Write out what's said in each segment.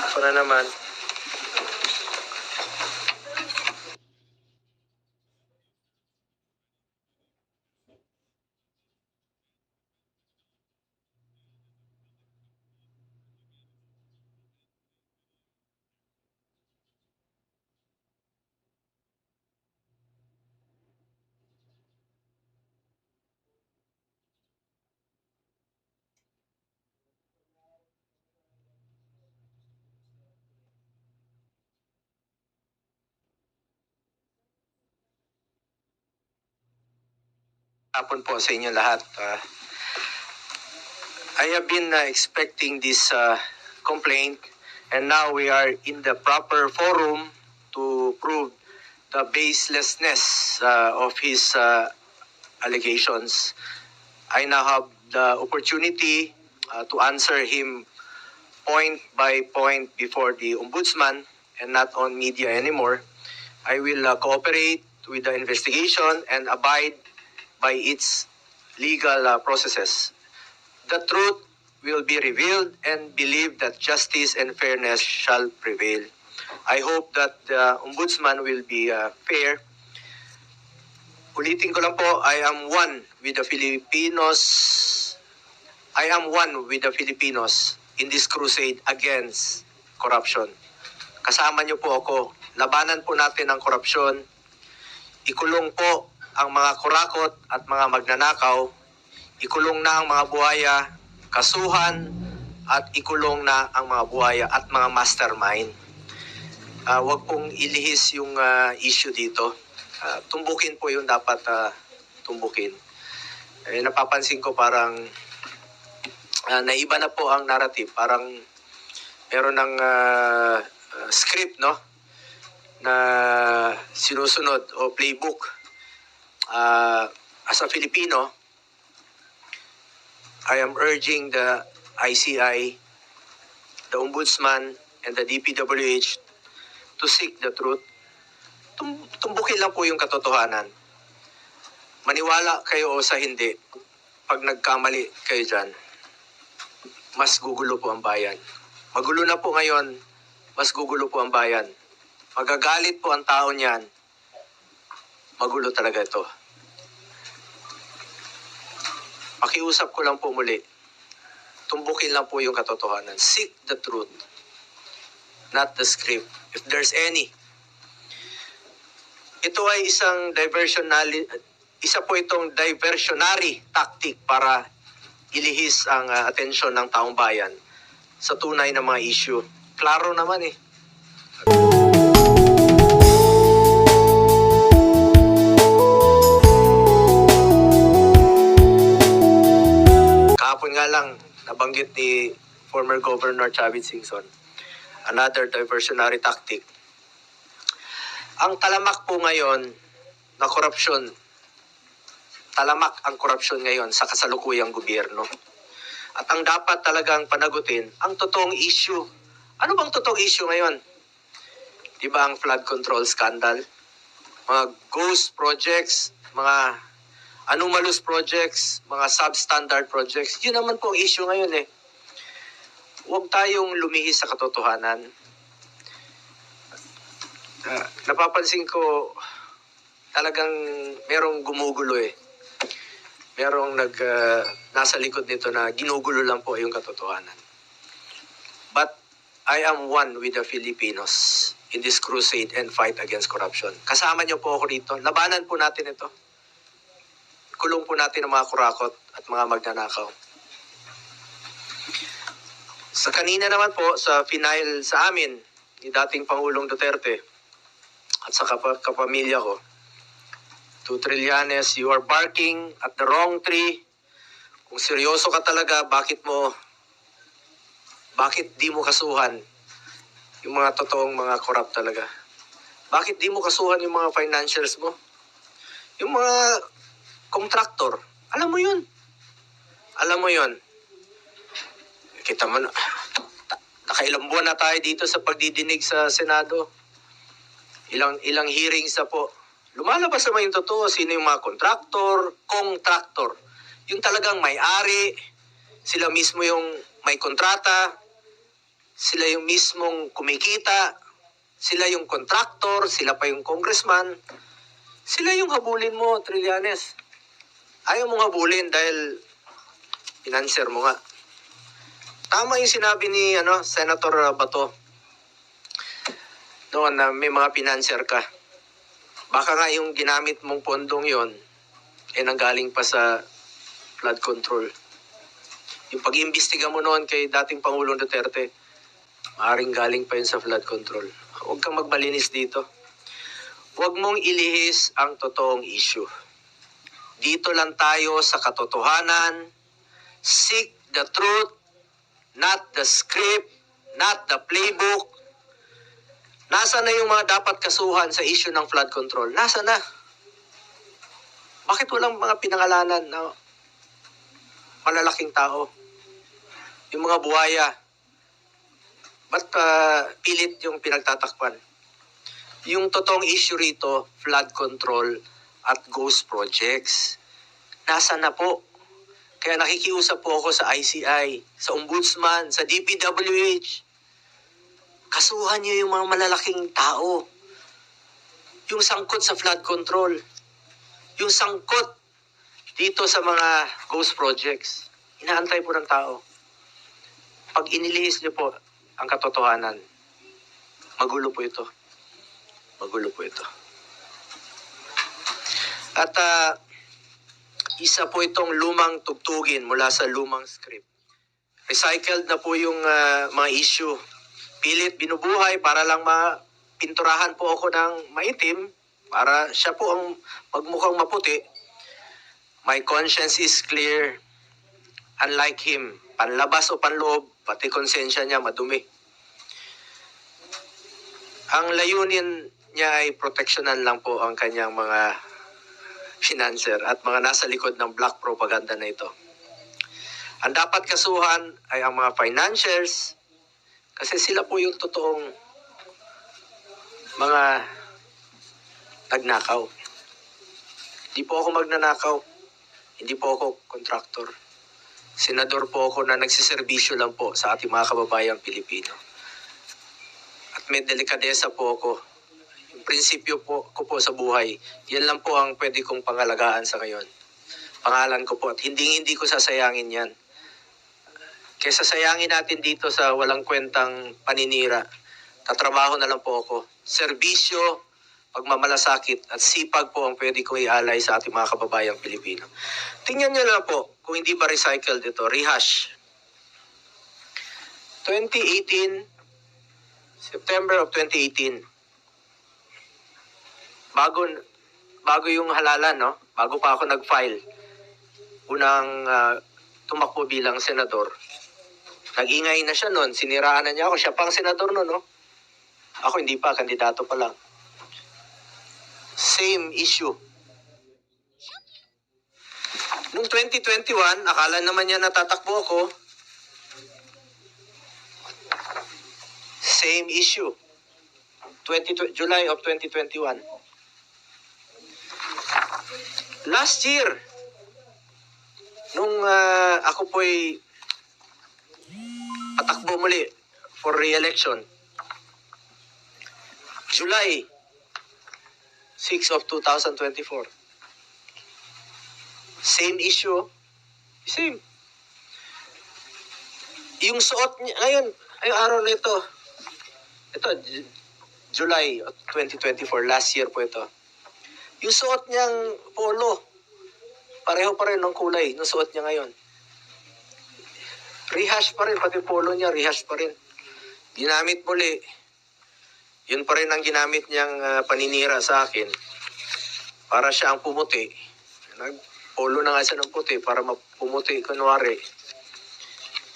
Ako na naman. Hapon po sa inyo lahat. I have been expecting this complaint, and now we are in the proper forum to prove the baselessness of his allegations. I now have the opportunity to answer him point by point before the ombudsman and not on media anymore. I will cooperate with the investigation and abide by its legal processes. The truth will be revealed and believe that justice and fairness shall prevail. I hope that the ombudsman will be fair. Ulitin ko lang po, I am one with the Filipinos. I am one with the Filipinos in this crusade against corruption. Kasama niyo po ako. Labanan po natin ang korupsyon. Ikulong po ang mga kurakot at mga magnanakaw. Ikulong na ang mga buhaya, kasuhan, at ikulong na ang mga buhaya at mga mastermind. Huwag pong ilihis yung issue dito. Tumbukin po yung dapat tumbukin. Napapansin ko parang naiba na po ang narrative. Parang meron ng script, no? Na sinusunod o playbook. As a Filipino, I am urging the ICI, the Ombudsman, and the DPWH to seek the truth. Tumbukin lang po yung katotohanan. Maniwala kayo o sa hindi, pag nagkamali kayo dyan, mas gugulo po ang bayan. Magulo na po ngayon, mas gugulo po ang bayan. Magagalit po ang tao niyan, magulo talaga ito. Pakiusap ko lang po muli, tumbukin lang po yung katotohanan. Seek the truth, not the script. If there's any. Ito ay isa po itong diversionary tactic para ilihis ang atensyon ng taong bayan sa tunay na mga issue. Klaro naman eh. Kahapon nga lang, nabanggit ni former Governor Chavit Singson, another diversionary tactic. Ang talamak po ngayon na korupsyon, talamak ang korupsyon ngayon sa kasalukuyang gobyerno. At ang dapat talagang panagutin, ang totoong issue. Ano bang totoong issue ngayon? Diba ang flood control scandal? Mga ghost projects, mga anomalous projects, mga substandard projects. Yun naman po ang issue ngayon eh. Huwag tayong lumihis sa katotohanan. Napapansin ko talagang merong gumugulo eh. Merong nasa likod nito na ginugulo lang po yung katotohanan. But I am one with the Filipinos in this crusade and fight against corruption. Kasama niyo po ako rito. Labanan po natin ito. Kulong po natin ang mga kurakot at mga magnanakaw. Sa kanina naman po, sa final sa amin, ni dating Pangulong Duterte at sa kapamilya ko, to Trillanes, you are barking at the wrong tree. Kung seryoso ka talaga, bakit di mo kasuhan yung mga totoong mga corrupt talaga? Bakit di mo kasuhan yung mga financials mo? Yung mga contractor, alam mo yun. Alam mo yun. Kita mo na, nakailang buwan na tayo dito sa pagdidinig sa Senado. Ilang hearings na po. Lumalabas naman yung totoo, sino yung mga contractor. Yung talagang may-ari, sila mismo yung may kontrata, sila yung mismong kumikita, sila yung contractor, sila pa yung congressman, sila yung habulin mo, Trillanes. Ayaw mong habulin dahil financer mo nga. Tama yung sinabi ni Senator Bato noon na may mga financer ka. Baka nga yung ginamit mong pondong yon nanggaling pa sa flood control. Yung pag-iimbestiga mo noon kay dating Pangulong Duterte, maaaring galing pa yun sa flood control. Huwag kang magbalinis dito. Huwag mong ilihis ang totoong issue. Dito lang tayo sa katotohanan. Seek the truth, not the script, not the playbook. Nasa na yung mga dapat kasuhan sa issue ng flood control? Nasa na? Bakit walang mga pinangalanan na malalaking tao? Yung mga buhaya, ba't pilit yung pinagtatakpan? Yung totoong issue rito, flood control at ghost projects. Nasa na po? Kaya nakikiusap po ako sa ICI, sa Ombudsman, sa DPWH. Kasuhan niyo yung mga malalaking tao. Yung sangkot sa flood control. Yung sangkot dito sa mga ghost projects. Inaantay po ng tao. Pag inilihis niyo po ang katotohanan, magulo po ito. Magulo po ito. At isa po itong lumang tugtugin mula sa lumang script. Recycled na po yung mga issue. Pilit binubuhay para lang mapinturahan po ako ng maitim para siya po ang magmukhang maputi. My conscience is clear. Unlike him, panlabas o panloob, pati konsensya niya madumi. Ang layunin niya ay proteksyonan lang po ang kanyang mga financer at mga nasa likod ng black propaganda na ito. Ang dapat kasuhan ay ang mga financiers kasi sila po yung totoong mga nagnakaw. Hindi po ako magnanakaw. Hindi po ako contractor. Senador po ako na nagsiservisyo lang po sa ating mga kababayang Pilipino. At may delikadesa po ako. Yung prinsipyo ko po sa buhay, yan lang po ang pwede kong pangalagaan sa ngayon. Pangalan ko po at hindi ko sasayangin yan. Kesa sayangin natin dito sa walang kwentang paninira, tatrabaho na lang po ako. Serbisyo, pagmamalasakit at sipag po ang pwede kong ialay sa ating mga kababayang Pilipino. Tingnan nyo lang po kung hindi ba recycled ito. Rehash. 2018, September of 2018. Bago yung halalan, no? Bago pa ako nag-file. Unang tumakbo bilang senador. Nag-ingay na siya noon. Siniraan na niya ako. Siya pang senador noon, no? Ako hindi pa, kandidato pa lang. Same issue. Noong 2021, akala naman niya natatakbo ako. Same issue. July of 2021. Last year, nung ako po'y patakbo muli for re-election, July 6 of 2024. Same issue. Same. Yung suot niya, ngayon, ay araw na ito. Ito, July of 2024, last year po ito. Yung suot niyang polo, pareho pa rin ng kulay ng suot niya ngayon. Rehash pa rin, pati polo niya, rehash pa rin. Ginamit muli. Yun pa rin ang ginamit niyang paninira sa akin para siya ang pumuti. Nagpolo na nga siya ng puti para mapumuti kunwari.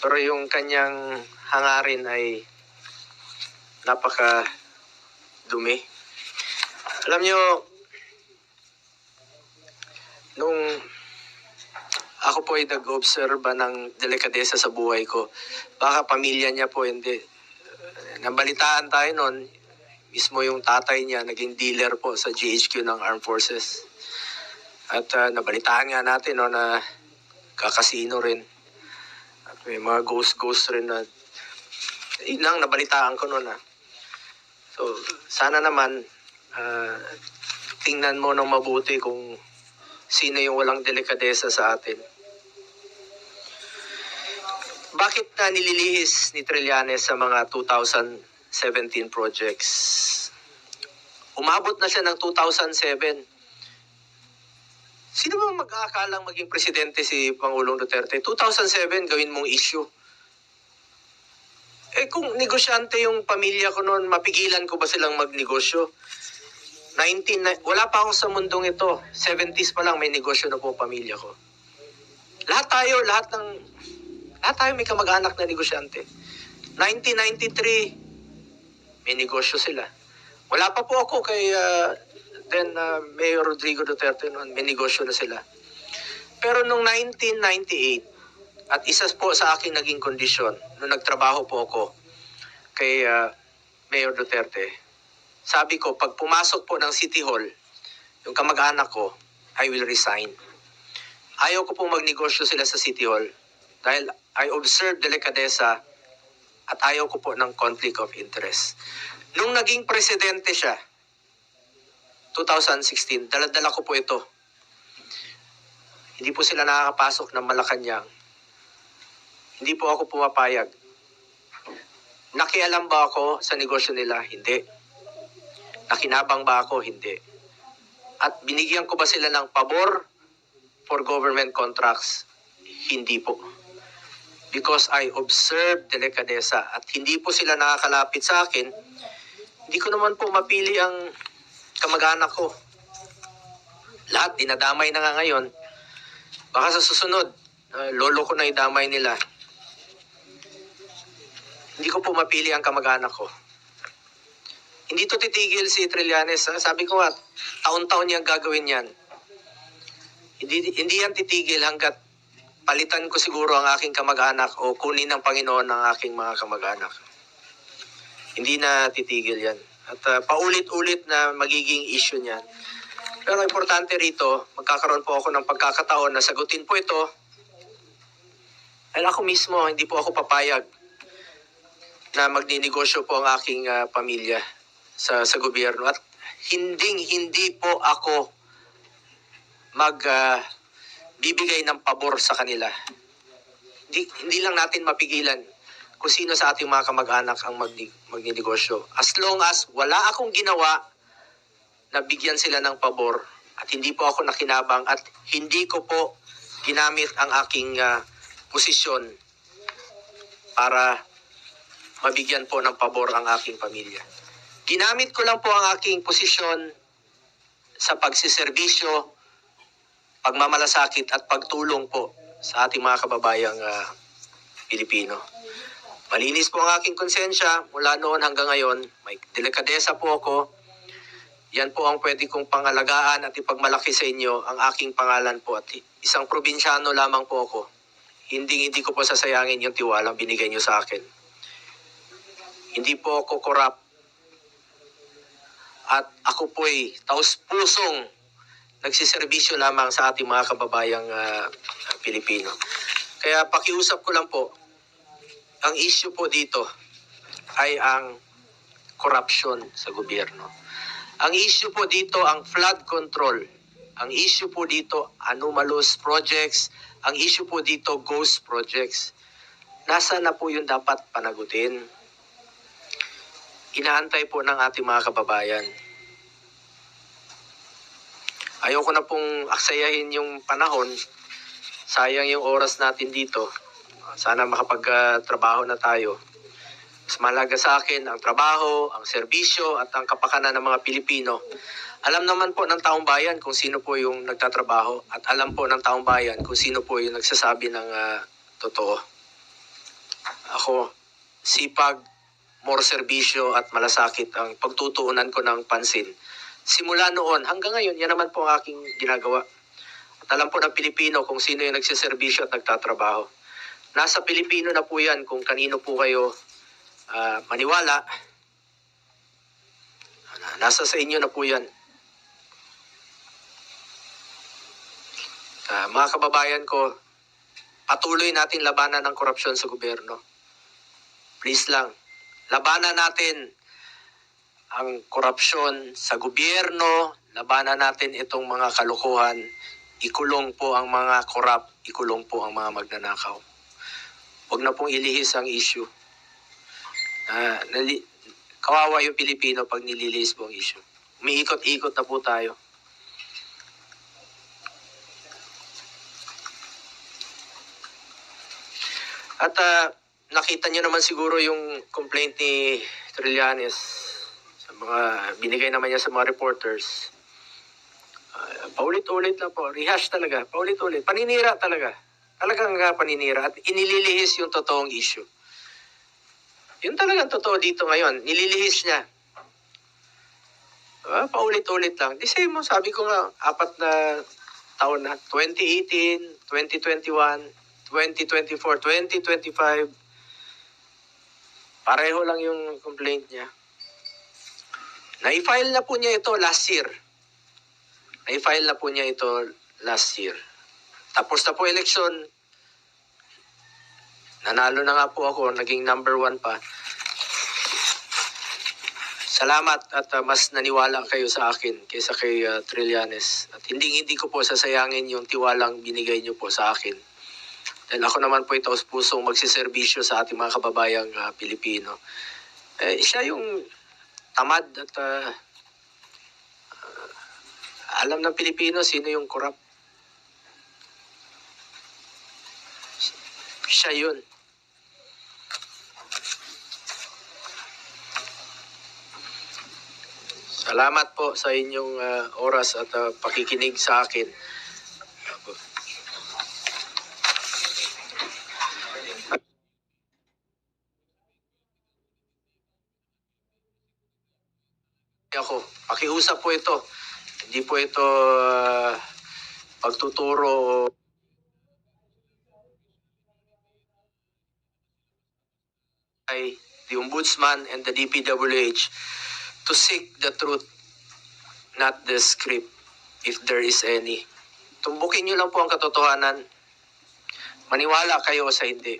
Pero yung kanyang hangarin ay napaka dumi. Alam niyo, nung ako po ay nag-obserba ng delikadesa sa buhay ko, baka pamilya niya po hindi. Nabalitaan tayo noon, mismo yung tatay niya naging dealer po sa GHQ ng Armed Forces. At nabalitaan nga natin no, na kakasino rin. At may mga ghost rin na Yun lang, nabalitaan ko noon. So, sana naman, tingnan mo ng mabuti kung sino yung walang delikadesa sa atin. Bakit na nililihis ni Trillanes sa mga 2017 projects? Umabot na siya ng 2007. Sino ba mag-aakalang maging presidente si Pangulong Duterte? 2007, gawin mong issue. Kung negosyante yung pamilya ko noon, mapigilan ko ba silang magnegosyo? Wala pa ako sa mundong ito. 70s pa lang may negosyo na po pamilya ko. Lahat tayo may kamag-anak na negosyante. 1993, may negosyo sila. Wala pa po ako kay Mayor Rodrigo Duterte noon, may negosyo na sila. Pero nung 1998, at isa po sa aking naging kondisyon, nung nagtrabaho po ako kay Mayor Duterte, sabi ko, pag pumasok po ng City Hall, yung kamag-anak ko, I will resign. Ayaw ko po magnegosyo sila sa City Hall dahil I observe delikadesa at ayaw ko po ng conflict of interest. Nung naging presidente siya, 2016, dala-dala ko po ito. Hindi po sila nakakapasok ng Malacanang. Hindi po ako pumapayag. Nakialam ba ako sa negosyo nila? Hindi. Nakinabang ba ako? Hindi. At binigyan ko ba sila ng pabor for government contracts? Hindi po. Because I observed delikadesa at hindi po sila nakakalapit sa akin, hindi ko naman po mapili ang kamag-anak ko. Lahat, dinadamay na nga ngayon. Baka sa susunod, lolo ko na idamay nila. Hindi ko po mapili ang kamag-anak ko. Hindi to titigil si Trillanes. Sabi ko nga, taon-taon niyang gagawin yan. Hindi yan titigil hanggat palitan ko siguro ang aking kamag-anak o kunin ng Panginoon ang aking mga kamag-anak. Hindi na titigil yan. At paulit-ulit na magiging issue niyan. Pero importante rito, magkakaroon po ako ng pagkakataon na sagutin po ito. Dahil ako mismo, hindi po ako papayag na magninegosyo po ang aking pamilya sa gobyerno. At hindi po ako bibigay ng pabor sa kanila. Hindi lang natin mapigilan kung sino sa ating mga kamag-anak ang magninegosyo. As long as wala akong ginawa na bigyan sila ng pabor at hindi po ako nakinabang at hindi ko po ginamit ang aking posisyon para mabigyan po ng pabor ang aking pamilya. Ginamit ko lang po ang aking posisyon sa pagsiservisyo, pagmamalasakit at pagtulong po sa ating mga kababayang Pilipino. Malinis po ang aking konsensya mula noon hanggang ngayon. May delikadesa po ako. Yan po ang pwede kong pangalagaan at ipagmalaki sa inyo ang aking pangalan po. At isang probinsyano lamang po ako. Hindi ko po sasayangin yung tiwalang binigay niyo sa akin. Hindi po ako korap. At ako po'y taus-pusong nagsiservisyo lamang sa ating mga kababayang Pilipino. Kaya pakiusap ko lang po, ang issue po dito ay ang corruption sa gobyerno. Ang issue po dito ang flood control. Ang issue po dito anomalous projects. Ang issue po dito ghost projects. Nasa na po yung dapat panagutin? Inaantay po ng ating mga kababayan. Ayoko na pong aksayahin yung panahon. Sayang yung oras natin dito. Sana makapagtrabaho na tayo. Mas mahalaga sa akin ang trabaho, ang serbisyo at ang kapakanan ng mga Pilipino. Alam naman po ng taong bayan kung sino po yung nagtatrabaho at alam po ng taong bayan kung sino po yung nagsasabi ng totoo. Ako, sipag, more serbisyo at malasakit ang pagtutuunan ko ng pansin. Simula noon hanggang ngayon, yan naman po ang aking ginagawa. At alam po ng Pilipino kung sino yung nagsiservisyo at nagtatrabaho. Nasa Pilipino na po yan kung kanino po kayo maniwala. Nasa sa inyo na po yan. Mga kababayan ko, patuloy natin labanan ng korupsyon sa gobyerno. Please lang, labanan natin ang korupsyon sa gobyerno, labanan natin itong mga kalukuhan, ikulong po ang mga korap, ikulong po ang mga magnanakaw. Huwag na pong ilihis ang issue. Kawawa yung Pilipino pag nililihis po ang issue. Umiikot-ikot na po tayo. At nakita niyo naman siguro yung complaint ni Trillanes sa mga binigay naman niya sa mga reporters. Paulit-ulit lang po, rehash talaga, paulit-ulit, paninira talaga. Talagang paninira at inililihis yung totoong issue. Yun talagang totoo dito ngayon, nililihis niya. Paulit-ulit lang. The same mo, sabi ko nga, 4 na taon na, 2018, 2021, 2024, 2025, pareho lang yung complaint niya. Na-file na po niya ito last year. Na-file na po niya ito last year. Tapos na po election. Nanalo na nga po ako, naging number 1 pa. Salamat at mas naniwala kayo sa akin kaysa kay Trillanes. At hindi ko po sasayangin yung tiwalang binigay niyo po sa akin. Dahil ako naman po ito pusong magsiservisyo sa ating mga kababayang Pilipino. Siya yung tamad at alam ng Pilipino sino yung korap. Siya yun. Salamat po sa inyong oras at pakikinig sa akin. Ako, pakiusap po ito. Hindi po ito pagtuturo ay the Ombudsman and the DPWH to seek the truth, not the script, if there is any. Tumbukin nyo lang po ang katotohanan. Maniwala kayo sa hindi.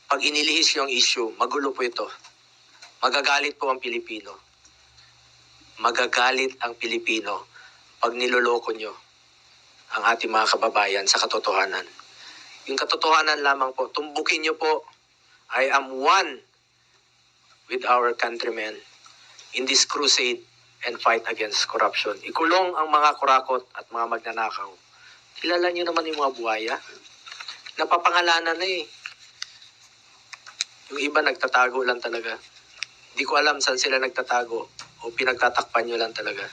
Pag inilihis yung issue, magulo po ito. Magagalit po ang Pilipino. Magagalit ang Pilipino pag niloloko nyo ang ating mga kababayan sa katotohanan. Yung katotohanan lamang po, tumbukin nyo po, I am one with our countrymen in this crusade and fight against corruption. Ikulong ang mga kurakot at mga magnanakaw. Kilala nyo naman yung mga buhaya. Napapangalanan na eh. Yung iba nagtatago lang talaga. Hindi ko alam saan sila nagtatago o pinagtatakpan nyo lang talaga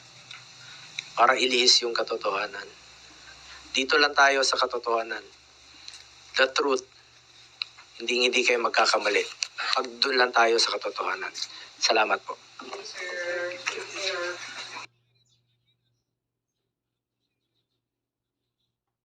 para ilihis yung katotohanan. Dito lang tayo sa katotohanan. The truth. Hindi kayo magkakamali. Pag doon lang tayo sa katotohanan. Salamat po. Sir